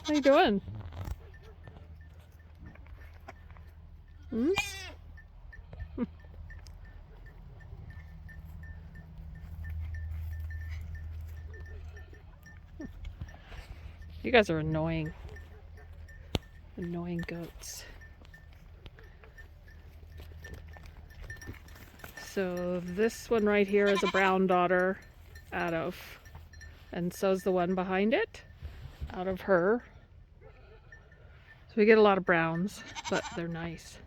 What are you doing? Hmm? You guys are annoying. Annoying goats. So this one right here is a brown daughter out of, and so's the one behind it, out of her. So we get a lot of browns, but they're nice.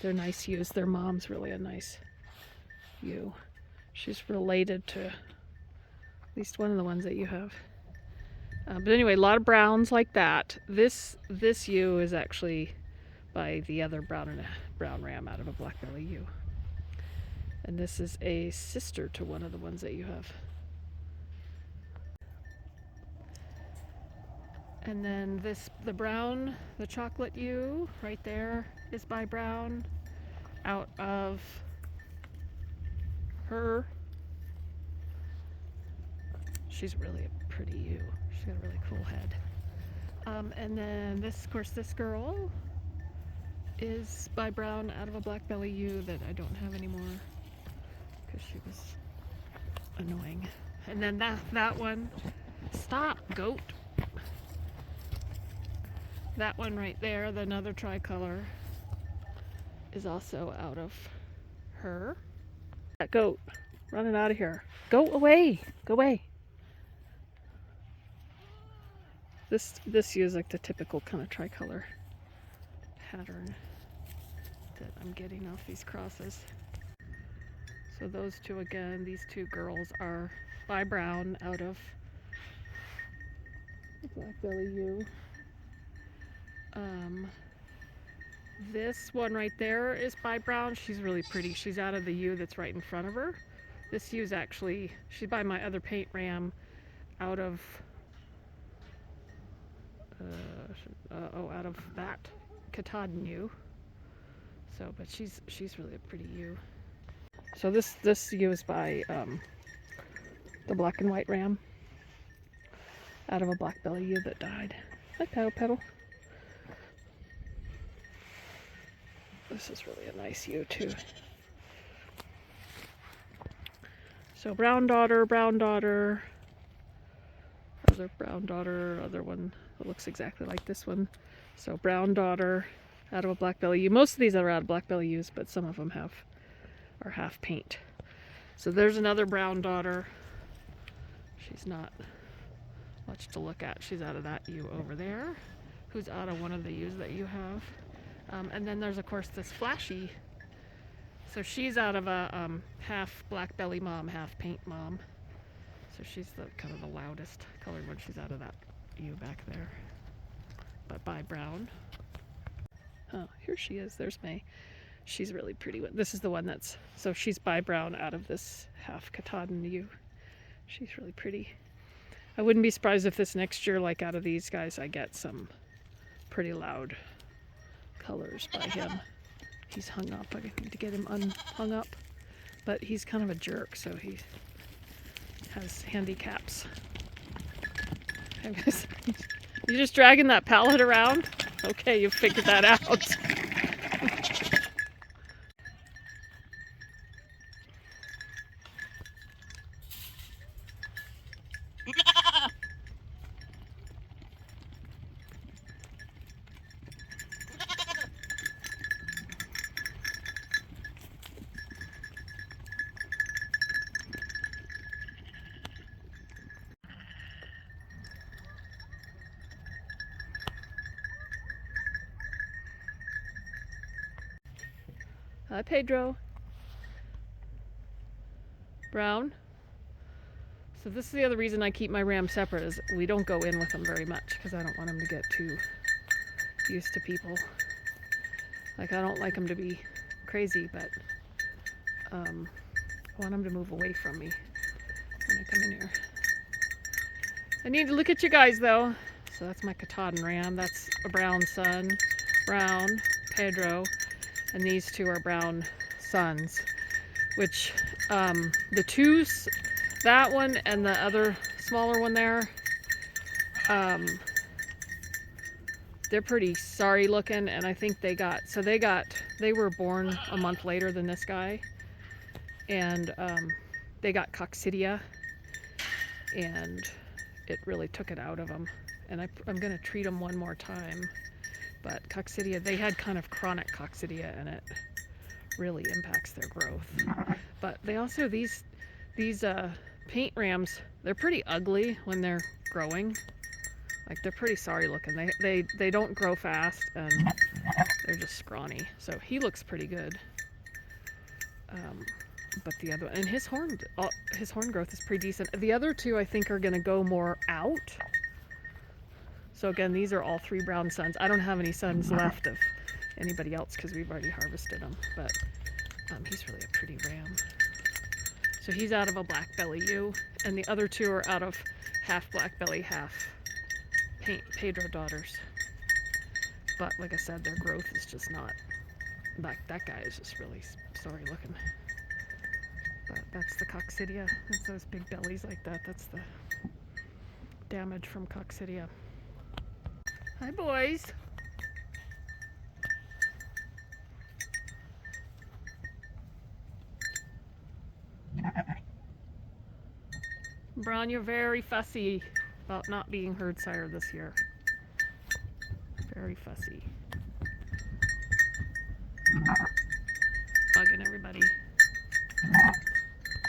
They're nice ewes. Their mom's really a nice ewe. She's related to at least one of the ones that you have. But anyway, a lot of browns like that. This ewe is actually by the other brown ram out of a black belly ewe. And this is a sister to one of the ones that you have. And then the chocolate ewe right there is by brown out of her. She's really a pretty ewe. She's got a really cool head. And then this, of course, this girl is by brown out of a black belly ewe that I don't have anymore because she was annoying. And then that one, stop, goat. That one right there, the another tricolor, is also out of her. That goat, running out of here. Go away, go away. This ewe is like the typical kind of tricolor pattern that I'm getting off these crosses. So those two again, these two girls are by brown out of the black belly ewe. This one right there is by brown. She's really pretty. She's out of the ewe that's right in front of her. This ewe's actually, she's by my other paint ram out of out of that Katahdin ewe. So, but she's really a pretty ewe. So this ewe is by the black and white ram out of a black belly ewe that died. Hi, Petal. This is really a nice ewe too. So brown daughter, other brown daughter, other one that looks exactly like this one. So brown daughter out of a black belly ewe. Most of these are out of black belly ewes, but some of them are half paint. So there's another brown daughter. She's not much to look at. She's out of that ewe over there, who's out of one of the ewes that you have. And then there's, of course, this flashy. So she's out of a half black belly mom, half paint mom. So she's the kind of the loudest colored one. She's out of that ewe back there, but by brown. Oh, here she is. There's May. She's really pretty. This is the one that's, so she's by brown out of this half Katahdin ewe. She's really pretty. I wouldn't be surprised if this next year, like out of these guys, I get some pretty loud colors by him. He's hung up. I need to get him unhung up, but he's kind of a jerk, so he has handicaps. You just dragging that pallet around? Okay, you figured that out. Hi, Pedro. Brown. So this is the other reason I keep my ram separate, is we don't go in with them very much because I don't want them to get too used to people. Like, I don't like them to be crazy, but I want them to move away from me when I come in here. I need to look at you guys though. So that's my Katahdin ram. That's a brown son, brown, Pedro, and these two are brown sons, which the twos, that one and the other smaller one there, they're pretty sorry looking, and I think they were born a month later than this guy, and they got coccidia, and it really took it out of them. And I'm going to treat them one more time. But coccidia, they had kind of chronic coccidia, and it really impacts their growth. But they also, these paint rams, they're pretty ugly when they're growing. Like, they're pretty sorry looking. They don't grow fast, and they're just scrawny. So he looks pretty good. But the other, and his horn growth is pretty decent. The other two, I think, are going to go more out. So again, these are all 3 brown sons. I don't have any sons left of anybody else because we've already harvested them. But he's really a pretty ram. So he's out of a black belly ewe, and the other 2 are out of half black belly, half Pedro daughters. But like I said, their growth is just not. That guy is just really sorry looking. But that's the coccidia. It's those big bellies like that. That's the damage from coccidia. Hi, boys. Brown, you're very fussy about not being herd sire this year. Very fussy. Bugging everybody.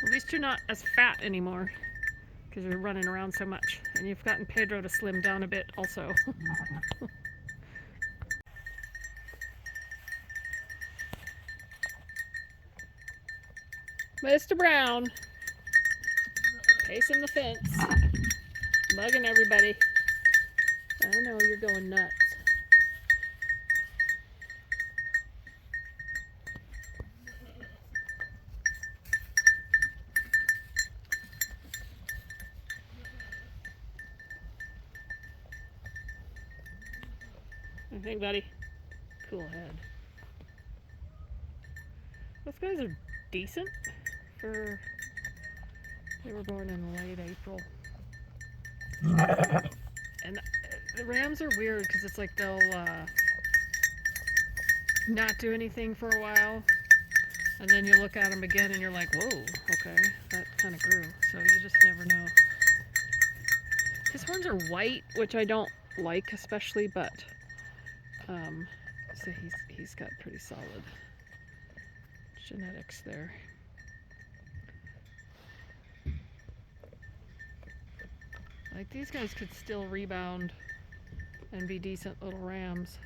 At least you're not as fat anymore because you're running around so much. And you've gotten Pedro to slim down a bit also. Mr. Brown, pacing the fence, bugging everybody. I know you're going nuts. What do you think, buddy? Cool head. Those guys are decent for. They were born in late April. And the rams are weird because it's like they'll not do anything for a while, and then you look at them again and you're like, whoa, okay, that kind of grew. So you just never know. His horns are white, which I don't like especially, but so he's got pretty solid genetics there. Like, these guys could still rebound and be decent little rams.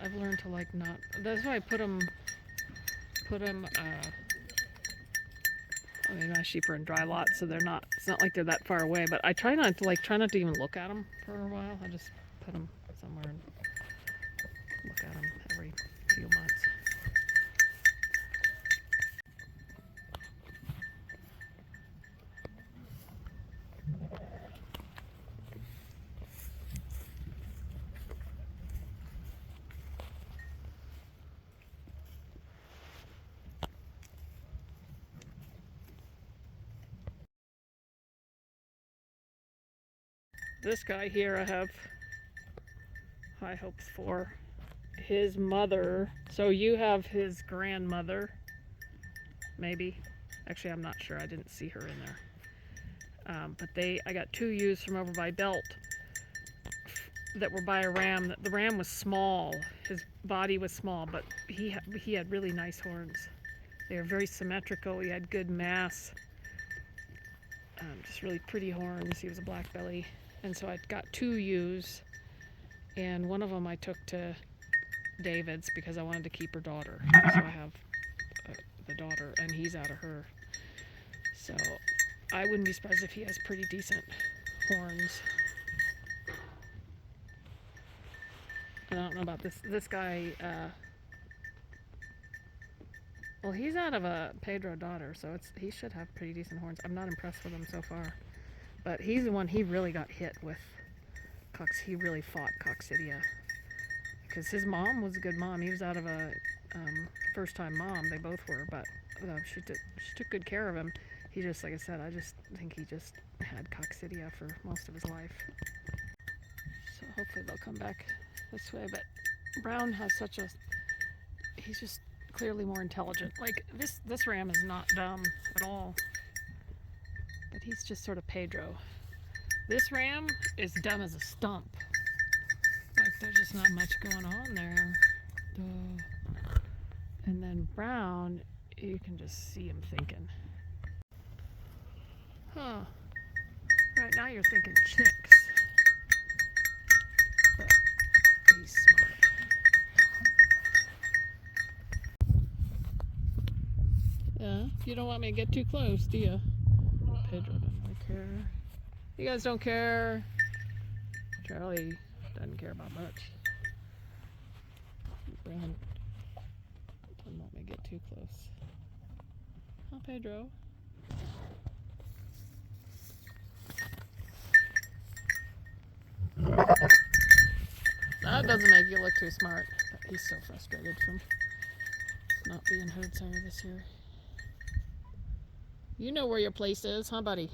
I've learned to like not. That's why I put them. I mean, my sheep are in dry lots, so they're not. It's not like they're that far away. But I try not to even look at them for a while. I just put them somewhere and look at them every few months. This guy here I have high hopes for. His mother, so you have his grandmother, maybe. Actually, I'm not sure. I didn't see her in there. But I got 2 ewes from over by Belt that were by a ram. The ram was small. His body was small, but he had really nice horns. They were very symmetrical. He had good mass. Just really pretty horns. He was a black belly. And so I got 2 ewes, and one of them I took to David's because I wanted to keep her daughter. So I have the daughter, and he's out of her. So I wouldn't be surprised if he has pretty decent horns. I don't know about this guy. Well, he's out of a Pedro daughter, so he should have pretty decent horns. I'm not impressed with him so far. But he's the one, he really got hit with he really fought coccidia. Because his mom was a good mom. He was out of a first-time mom. They both were, but she took good care of him. He just, like I said, I just think he just had coccidia for most of his life. So hopefully they'll come back this way. But Brown has such a, he's just clearly more intelligent. Like this ram is not dumb at all, but he's just sort of Pedro. This ram is dumb as a stump. Like there's just not much going on there. Duh. And then Brown, you can just see him thinking. Huh. Right now you're thinking chicks. But he's smart. Yeah, you don't want me to get too close, do you? Pedro doesn't really care. You guys don't care. Charlie doesn't care about much. Brown doesn't want me to get too close. Huh, Pedro? That doesn't make you look too smart. But he's so frustrated from not being heard some of this year. You know where your place is, huh, buddy?